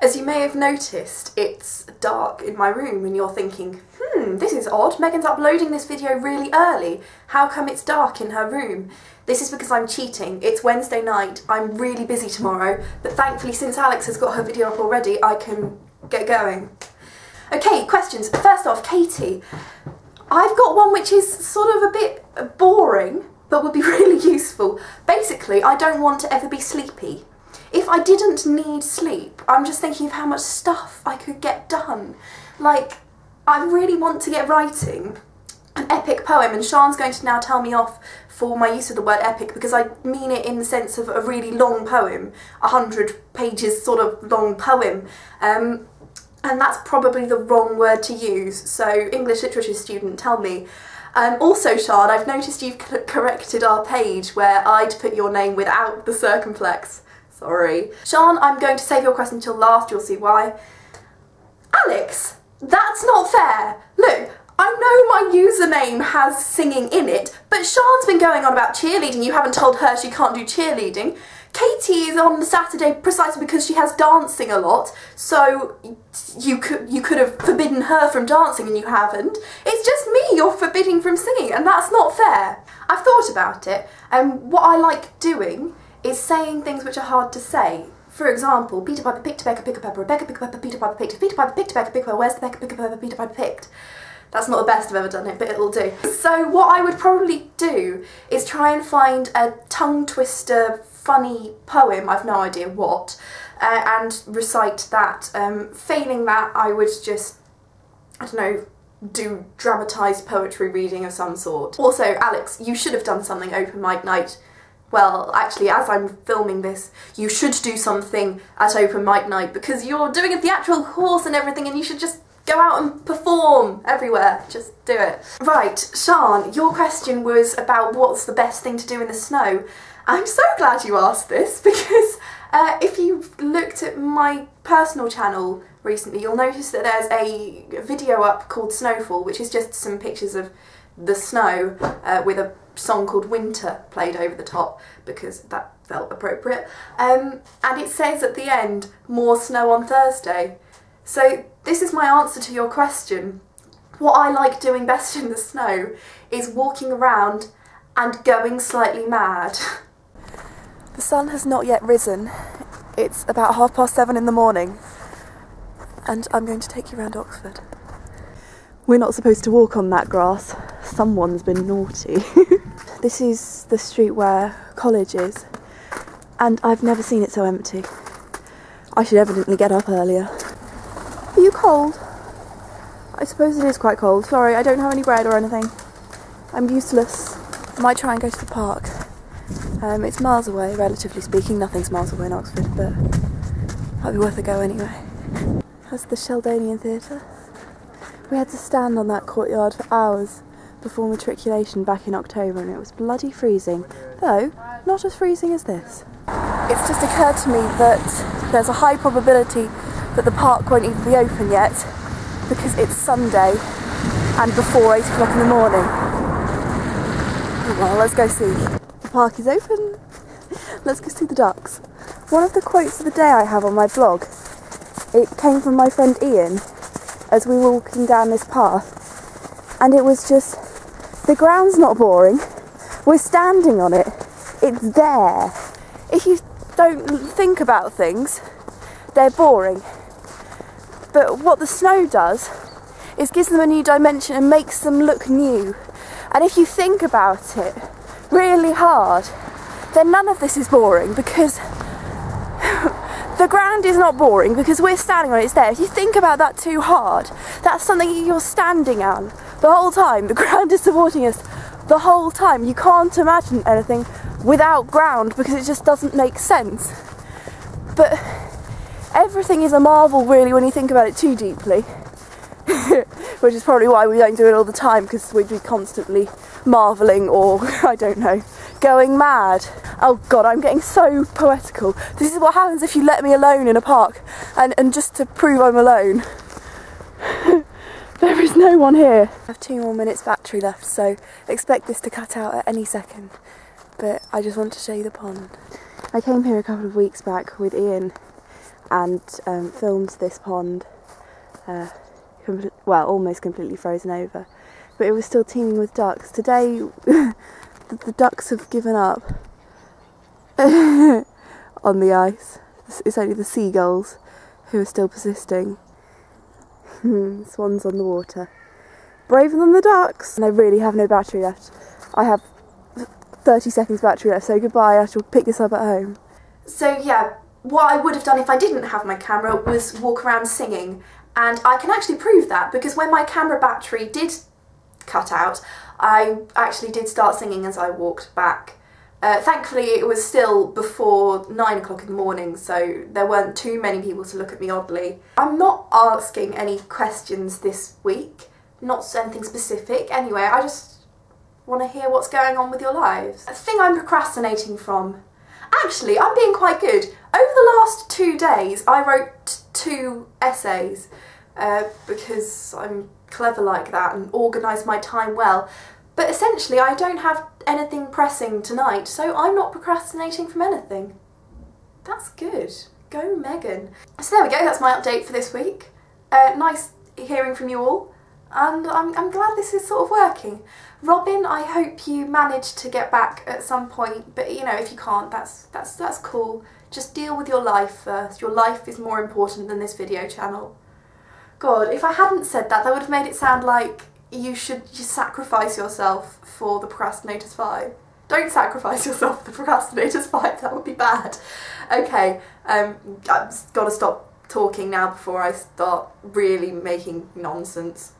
As you may have noticed, it's dark in my room and you're thinking, this is odd, Megan's uploading this video really early. How come it's dark in her room? This is because I'm cheating. It's Wednesday night, I'm really busy tomorrow, but thankfully since Alex has got her video up already, I can get going. Okay, questions. First off, Katie, I've got one which is sort of a bit boring, but would be really useful. Basically, I don't want to ever be sleepy. If I didn't need sleep, I'm just thinking of how much stuff I could get done. Like, I really want to get writing an epic poem, and Sian's going to now tell me off for my use of the word epic because I mean it in the sense of a really long poem, 100 pages sort of long poem. And that's probably the wrong word to use, so English literature student, tell me. Also, Sian, I've noticed you've corrected our page where I'd put your name without the circumflex. Sorry. Sian, I'm going to save your question until last, you'll see why. Alex, that's not fair. Look, I know my username has singing in it, but Sian's been going on about cheerleading. You haven't told her she can't do cheerleading. Katie is on the Saturday precisely because she has dancing a lot, so you could have forbidden her from dancing and you haven't. It's just me you're forbidding from singing, and that's not fair. I've thought about it, and what I like doing is saying things which are hard to say. For example, Peter Piper picked a peck, pick a pepper, Rebecca picked a pepper, Peter Piper picked, Peter Piper picked a peck, pick a pepper, where's the peck, pick a pepper, Peter Piper picked. That's not the best I've ever done it, but it'll do. So what I would probably do is try and find a tongue twister, funny poem, I've no idea what, and recite that. Failing that, I would just, I don't know, do dramatised poetry reading of some sort. Also, Alex, you should have done something open mic night. Well, actually, as I'm filming this, you should do something at open mic night because you're doing a theatrical course and everything, and you should just go out and perform everywhere. Just do it. Right, Sian, your question was about what's the best thing to do in the snow. I'm so glad you asked this because if you've looked at my personal channel recently, you'll notice that there's a video up called Snowfall, which is just some pictures of the snow with a song called Winter played over the top because that felt appropriate. And it says at the end, more snow on Thursday. So this is my answer to your question. What I like doing best in the snow is walking around and going slightly mad. The sun has not yet risen. It's about 7:30 in the morning and I'm going to take you around Oxford. We're not supposed to walk on that grass. Someone's been naughty. This is the street where college is, and I've never seen it so empty. I should evidently get up earlier. Are you cold? I suppose it is quite cold. Sorry, I don't have any bread or anything. I'm useless. I might try and go to the park. It's miles away, relatively speaking. Nothing's miles away in Oxford, but might be worth a go anyway. That's the Sheldonian Theatre. We had to stand on that courtyard for hours before matriculation back in October, and it was bloody freezing, though not as freezing as this. It's just occurred to me that there's a high probability that the park won't even be open yet because it's Sunday and before 8 o'clock in the morning. Well, let's go see. The park is open. Let's go see the ducks. One of the quotes of the day I have on my blog, it came from my friend Ian as we were walking down this path, and it was just, the ground's not boring, we're standing on it, it's there. If you don't think about things, they're boring. But what the snow does is gives them a new dimension and makes them look new. And if you think about it really hard, then none of this is boring because the ground is not boring because we're standing on it, it's there. If you think about that too hard, that's something you're standing on the whole time. The ground is supporting us the whole time. You can't imagine anything without ground because it just doesn't make sense. But everything is a marvel really when you think about it too deeply. Which is probably why we don't do it all the time, because we'd be constantly marvelling or, I don't know, going mad. Oh god, I'm getting so poetical. This is what happens if you let me alone in a park, and just to prove I'm alone, there is no one here. I have 2 more minutes battery left, so expect this to cut out at any second, but I just want to show you the pond. I came here a couple of weeks back with Ian and filmed this pond, well, almost completely frozen over, but it was still teeming with ducks. Today the ducks have given up on the ice. It's only the seagulls who are still persisting. Swans on the water, braver than the ducks. And I really have no battery left. I have 30 seconds battery left, so goodbye. I shall pick this up at home. So yeah, what I would have done if I didn't have my camera was walk around singing, and I can actually prove that because when my camera battery did cut out, I actually did start singing as I walked back. Thankfully it was still before 9 o'clock in the morning, so there weren't too many people to look at me oddly. I'm not asking any questions this week, not anything specific. Anyway, I just want to hear what's going on with your lives. A thing I'm procrastinating from. Actually, I'm being quite good. Over the last 2 days I wrote 2 essays because I'm clever like that and organise my time well. But essentially I don't have anything pressing tonight, so I'm not procrastinating from anything. That's good. Go Megan. So there we go, that's my update for this week. Nice hearing from you all, and I'm glad this is sort of working. Robin, I hope you manage to get back at some point, but you know, if you can't, that's cool. Just deal with your life first. Your life is more important than this video channel. God, if I hadn't said that, that would have made it sound like you should just sacrifice yourself for the Procrastinators 5. Don't sacrifice yourself for the Procrastinators 5, that would be bad. Okay, I've got to stop talking now before I start really making nonsense.